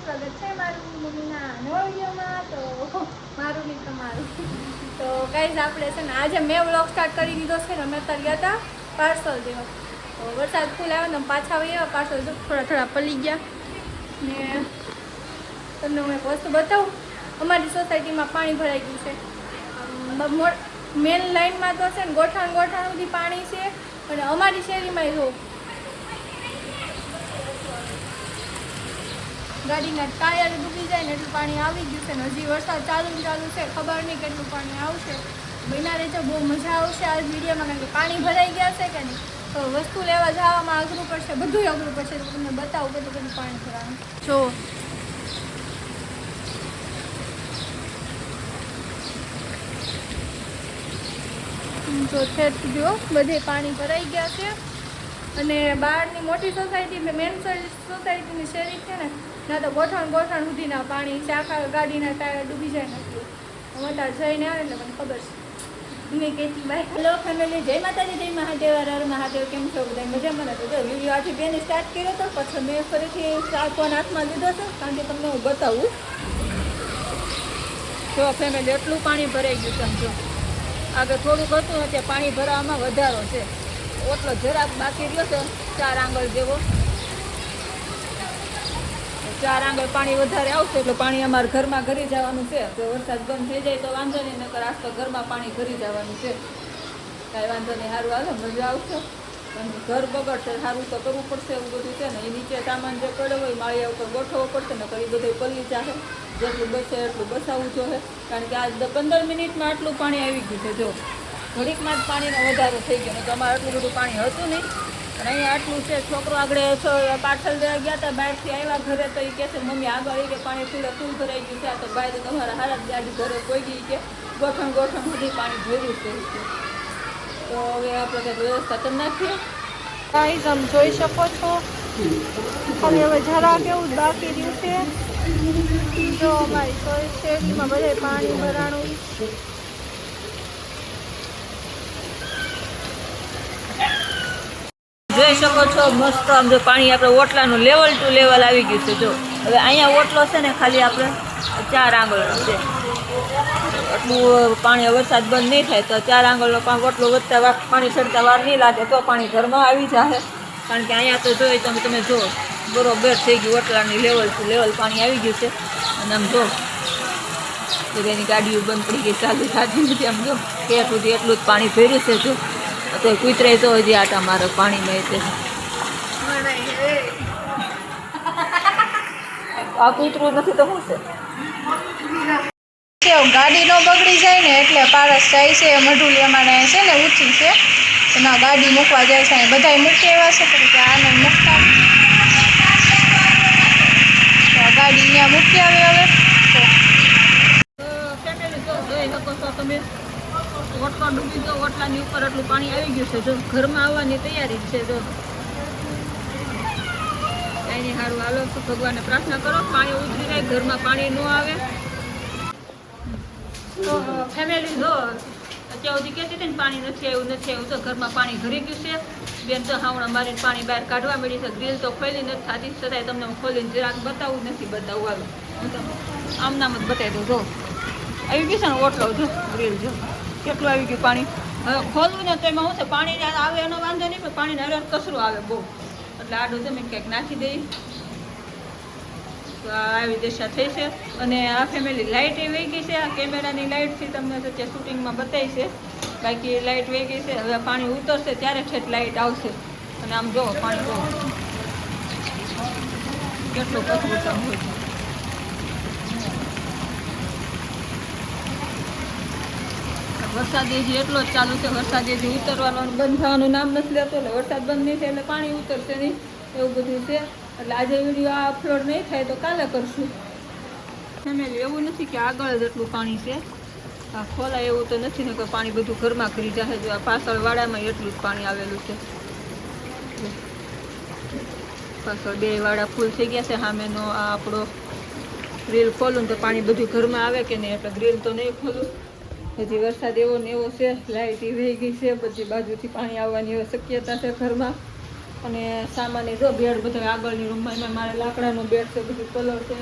સ્વાગત છે મારું મમ્મીના નવા વિડીયોમાં. તો મારું નહીં તમારું. તો ગાઈઝ આપણે છે ને આજે મેં વ્લોગ સ્ટાર્ટ કરી દીધો છે ને. અમે અત્યારે ગયા હતા પાર્સલ દેવા. તો વરસાદ ફૂલ આવ્યો ને પાછા આવ્યા પાર્સલ થોડા પડી ગયા. ને તમને હું એક વસ્તુ બતાવું. અમારી સોસાયટીમાં પાણી ભરાઈ ગયું છે. મેન લાઈનમાં તો છે ને ગોઠાણ સુધી પાણી છે. અને અમારી શેરીમાં જો ગાડીના ટાયર ડૂબી જાય ને એટલું પાણી આવી ગયું છે ને. હજી વરસાદ ચાલુ છે. ખબર નહીં કેટલું પાણી આવશે. બના રહેજો, બહુ મજા આવશે આ વિડીયોમાં. કારણ કે પાણી ભરાઈ ગયા છે કે નહીં. તો વસ્તુ લેવા જવામાં અઘરું પડશે, બધું અઘરું પડશે. તો તમને બતાવું કેટલું પાણી ભરાવાનું. જો ઠેઠ જો બધે પાણી ભરાઈ ગયા છે. અને બહારની મોટી સોસાયટી મેન સોસાયટીની શેરી છે ને, ના તો ગોઠણ સુધીના પાણી છે. આખા ગાડીના ટાયર ડૂબી જાય ને એટલું. અમારે જઈને આવે એટલે મને ખબર છે. મેં કહેતી ભાઈ હેલો ફેમિલી, જય માતાજી, જય મહાદેવ, હર મહાદેવ. કેમ છો બધા? મજામાં નથી? તો વિડીયો આથી બેને સ્ટાર્ટ કર્યો હતો. પછી મેં ફરીથી ફોન હાથમાં લીધો છે કારણ કે તમને હું બતાવું. જો ફેમિલી એટલું પાણી ભરાઈ ગયું છે. જો આગળ થોડુંક હતું ને ત્યાં પાણી ભરાવામાં વધારો છે. ઓટલો જરાક બાકી રહ્યો છે 4 આંગળ જેવો. 4 આંગળ પાણી વધારે આવશે એટલે પાણી અમારા ઘરમાં ઘરી જવાનું છે. જો વરસાદ બંધ થઈ જાય તો વાંધો નહીં, નકર આજ તો ઘરમાં પાણી ઘરી જવાનું છે. કાંઈ વાંધો નહીં, સારું હાલો, મજા આવશે. પણ ઘર બગડશે, સારું તો કરવું પડશે. એવું બધું છે ને. એ નીચે સામાન જે પડ્યો હોય માળિયા ઉપર ગોઠવવો પડશે ને. એ બધું પલ્લી જાશે. જેટલું બસે એટલું બસાવવું જોઈએ. કારણ કે આજ 15 મિનિટમાં આટલું પાણી આવી ગયું છે. જો ઘડીકમાં જ પાણીનો વધારો થઈ ગયો. ને તો અમારે આટલું બધું પાણી હતું નહીં. અને અહીંયા આટલું છે. છોકરો આગળ પાર્સલ દેવા ગયા હતા, બહારથી આવ્યા ઘરે તો એ કહે છે મમ્મી આગળ કે પાણી ફૂલ ભરાઈ ગયું છે. આ તો ભાઈ તો તમારા હારા ગાડી ઘરે કોઈ ગઈ કે ગોઠણ સુધી પાણી ભર્યું છે. તો હવે આપણે કંઈક વ્યવસ્થા કરી નાખીએ. ગાઈઝ તમે જોઈ શકો છો ખાલી હવે જરા કેવું જ બાકી રહ્યું છે. જો અમારી તો શેરીમાં બધે પાણી ભરાણું. જોઈ શકો છો મસ્ત આમ જો પાણી આપણે ઓટલાનું લેવલ ટુ લેવલ આવી ગયું છે. જો હવે અહીંયા ઓટલો છે ને ખાલી આપણે 4 આંગળનો છે. એટલું પાણી વરસાદ બંધ નહીં થાય તો 4 આંગળનો ઓટલો વધતા પાણી ચડતા વાર નહીં લાગે તો પાણી ઘરમાં આવી જાય. કારણ કે અહીંયા તો જોઈ તમે જો બરોબર થઈ ગયું. ઓટલાની લેવલ ટુ લેવલ પાણી આવી ગયું છે. અને આમ જો એની ગાડીઓ બંધ પડી ગઈ, ચાલુ થતી નથી. આમ જો કે સુધી એટલું જ પાણી ભર્યું છે. જો તો કૂતરે તો હજી આટા મારે પાણીમાં છે. આ કૂતરું નથી તો શું છે? ગાડી ન બગડી જાય ને એટલે પારસ જાય છે. મઢુલિયામાં છે ને ઊંચી છે એમાં ગાડી મૂકવા જાય છે. બધા મૂકી આવ્યા છે કે આને મૂકતા ગાડી અહીંયા મૂકી આવે. હવે ફેમિલી તો જોઈ શકો છો તમે, ઓટલો ડૂબી ગયો. ઓટલાની ઉપર એટલું પાણી આવી ગયું છે. જો ઘરમાં આવવાની તૈયારી છે. જો કાંઈ સારું હાલો તો ભગવાનને પ્રાર્થના કરો પાણી ઉતરી જાય, ઘરમાં પાણી ન આવે. તો ફેમિલી જો અત્યાર સુધી કહેતી હતી ને પાણી નથી આવ્યું તો ઘરમાં પાણી ભરી ગયું છે. બેન તો હાવણા મારીને પાણી બહાર કાઢવા મળી છે. ગ્રીલ તો ખોલી નથી થતી, છતાંય તમને હું ખોલીને જરાક બતાવું નથી બતાવું. હાલો હું તો આમ નામ જ બતાવી દઉં. જો આવી ગયું છે ને ઓટલો, જો ગ્રીલ જો કેટલું આવી ગયું પાણી. હવે ખોલવું ને તો એમાં શું છે પાણી આવે એનો વાંધો નહીં, પણ પાણીને હરણ કચરું આવે બહુ. એટલે આડું જમીન કંઈક નાખી દઈ તો આવી દશા થઈ છે. અને આ ફેમિલી લાઇટ એ વહી ગઈ છે. આ કેમેરાની લાઇટથી તમને અત્યારે શૂટિંગમાં બતાવી છે. બાકી લાઇટ વહી ગઈ છે. હવે પાણી ઉતરશે ત્યારે ઠેઠ લાઇટ આવશે. અને આમ જો પાણી બહુ કેટલું કચરું કામ હોય છે. વરસાદ હજી એટલો જ ચાલુ છે. વરસાદ હજી ઉતરવાનું બંધ થવાનું નામ નથી લેતો. એટલે વરસાદ બંધ નહીં થાય એટલે પાણી ઉતરશે નહીં, એવું બધું છે. એટલે આજે વિડીયો આ અપલોડ નહીં થાય તો કાલે કરશું. ફેમિલી એવું નથી કે આગળ જ એટલું પાણી છે. આ ખોલાય એવું તો નથી ને કે પાણી બધું ઘરમાં કરી જાય. જો આ પાછળ વાડામાં એટલું જ પાણી આવેલું છે. પાછળ 2 વાડા ફૂલ થઈ ગયા છે. સામેનો આ આપણો ગ્રીલ ખોલું તો પાણી બધું ઘરમાં આવે કે નહીં, એટલે ગ્રીલ તો નહીં ખોલું. હજી વરસાદ એવો ને એવો છે. લાઇટ વહી ગઈ છે. બધી બાજુથી પાણી આવવાની શક્યતા છે ઘરમાં. અને સામાન્ય જો બેડ બધો આગળની રૂમમાં એમાં મારે લાકડાનો બેડ છે, બધું કલર છે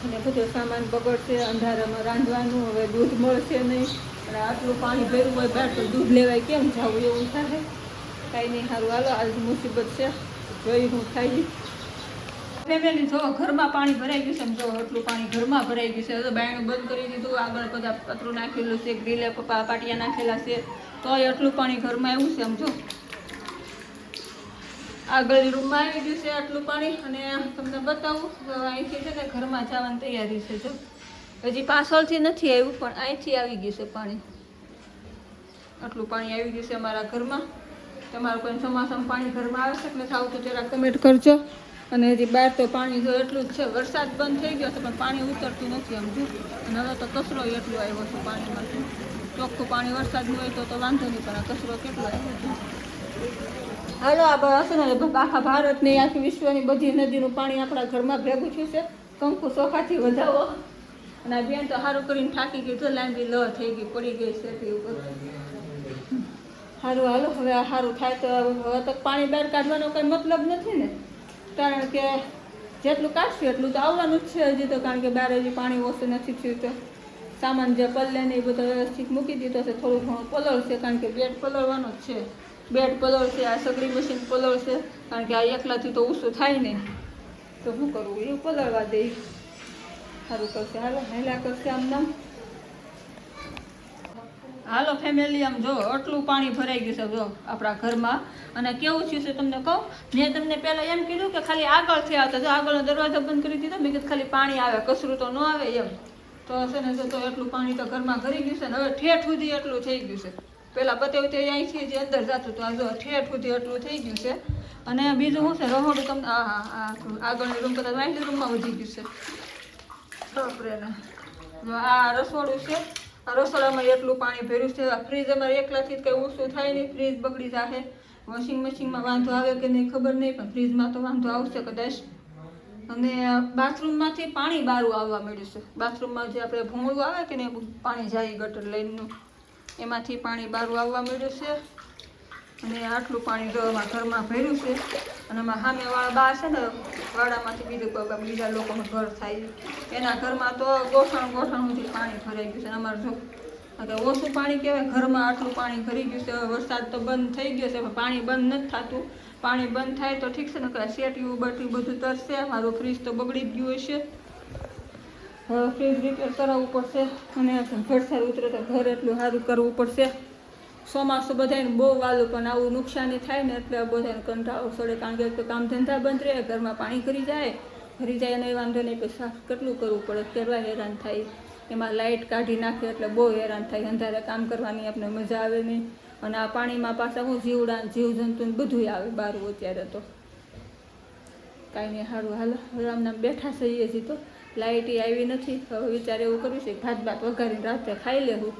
અને બધો સામાન બગડશે. અંધારામાં રાંધવાનું, હવે દૂધ મળશે નહીં અને આટલું પાણી ભર્યું હોય બહાર તો દૂધ લેવાય કેમ જવું એવું થાય. કાંઈ નહીં, સારું હાલો, આજ મુસીબત છે, જોઈ હું થાય. ફેમિલી જો ઘરમાં પાણી ભરાઈ ગયું છે, જો એટલું પાણી ઘરમાં ભરાઈ ગયું છે. તો બાયણું બંધ કરી દીધું, આગળ બધા પતરું નાખેલું છે, ગ્રીલે પાટિયા નાખેલા છે, તોય એટલું પાણી ઘરમાં આવ્યું છે. આમ જો આગળની રૂમમાં આવી ગયું છે આટલું પાણી. અને તમને બતાવું તો અહીંથી છે ને ઘરમાં જવાની તૈયારી છે. જો હજી પાછળથી નથી આવ્યું પણ અહીંથી આવી ગયું છે પાણી. આટલું પાણી આવી ગયું છે અમારા ઘરમાં. તમારું કોઈ ચોમાસામાં પાણી ઘરમાં આવે છે એટલે સાવ તો જરા કમેન્ટ કરજો. અને હજી બહાર તો પાણી જો એટલું જ છે. વરસાદ બંધ થઈ ગયો છે પણ પાણી ઉતરતું નથી આમ જો. અને હવે તો કચરો એટલું આવ્યો છે પાણીમાંથી. ચોખ્ખું પાણી વરસાદનું હોય તો વાંધો નહીં, પણ આ કચરો કેટલો આવ્યો છે. હાલો આ હશે ને આખા ભારતની આખી વિશ્વની બધી નદીનું પાણી આપણા ઘરમાં ભેગું થયું છે. કંકુ ચોખાથી વધાવો. અને આ બેન તો સારું કરીને થાકી ગઈ, તો લાંબી લ થઈ ગઈ, પડી ગઈ છે ઉપર. સારું હાલો, હવે આ સારું થાય તો હવે તો પાણી બહાર કાઢવાનો કંઈ મતલબ નથી ને, કારણ કે જેટલું કાઢશું એટલું તો આવવાનું જ છે હજી તો, કારણ કે બહાર હજી પાણી ઓછું નથી થયું. તો સામાન જે પલળે ને એ બધો વ્યવસ્થિત મૂકી દીધો છે. થોડું ઘણું પલળશે કારણ કે બેડ પલળવાનો જ છે. બેડ પલળશે, આ સગડી મશીન પલળશે, કારણ કે આ એકલાથી તો ઓછું થાય નહીં. તો શું કરવું, એવું પલળવા દે, સારું કરશે. હાલો હેલા કરશે આમ નામ. હાલો ફેમિલી, આમ જો આટલું પાણી ભરાઈ ગયું છે જો આપણા ઘરમાં. અને કેવું થયું છે તમને કહું, મેં તમને પહેલાં એમ કીધું કે ખાલી આગળથી આવતા, જો આગળનો દરવાજો બંધ કરી દીધો, મેં કીધું ખાલી પાણી આવે, કચરું તો ન આવે એમ. તો છે ને તો એટલું પાણી તો ઘરમાં ભરી ગયું છે ને હવે ઠેઠ સુધી એટલું થઈ ગયું છે. પહેલાં બતાવ્યું તે અહીંથી જે અંદર જતું હતું, આ જો ઠેઠ સુધી એટલું થઈ ગયું છે. અને બીજું શું છે, રહોડું તમને આગળની રૂમ કરતાં વાંચલી રૂમમાં વધી ગયું છે. બાપરે, આ રસોડું છે, આ રસોડામાં એટલું પાણી ભર્યું છે. ફ્રીજ અમારે એકલાથી કંઈ ઓછું થાય નહીં, ફ્રીજ બગડી જશે. વોશિંગ મશીનમાં વાંધો આવે કે નહીં ખબર નહીં, પણ ફ્રીજમાં તો વાંધો આવશે કદાચ. અને બાથરૂમમાંથી પાણી બહાર આવવા મળ્યું છે. બાથરૂમમાં જે આપણે ભૂંગળું આવે કે ને પાણી જાય ગટર લાઈનનું, એમાંથી પાણી બહાર આવવા મળ્યું છે. અને આટલું પાણી ઘરમાં ભર્યું છે. અને આમાં સામેવાળા બા છે ને વાડામાંથી બીજા લોકોનું ઘર થાય, એના ઘરમાં તો ગોઠણથી પાણી ભરાઈ ગયું છે. અમારે જો ઓછું પાણી કહેવાય, ઘરમાં આટલું પાણી ભરી ગયું છે. વરસાદ તો બંધ થઈ ગયો છે પણ પાણી બંધ નથી થતું. પાણી બંધ થાય તો ઠીક છે ને, કે શેટીયું બટ્યું બધું તરશે. મારું ફ્રીજ તો બગડી જ ગયું હશે, હવે ફ્રીજ રિપેર કરાવવું પડશે. અને વરસાદ ઉતરે તો ઘર એટલું સારું કરવું પડશે. ચોમાસું બધાને બહુ વાલું, પણ આવું નુકસાની થાય ને એટલે બધાને કંટાળો ચડે, કારણ કે કામ ધંધા બંધ રહે, ઘરમાં પાણી ભરી જાય અને વાંધો નહીં, પછી કેટલું કરવું પડે, કરવા હેરાન થાય. એમાં લાઇટ કાઢી નાખે એટલે બહુ હેરાન થાય. અંધારે કામ કરવાની આપણે મજા આવે નહીં. અને આ પાણીમાં પાછા હું જીવડા જીવજંતુ બધું આવે બહાર અત્યારે તો. કાંઈ નહીં, સારું હાલો, હવે આમના બેઠા છીએ હજી તો લાઇટ આવી નથી. હવે વિચાર એવું કર્યું છે ભાત વઘારીને રાતે ખાઈ લેવું.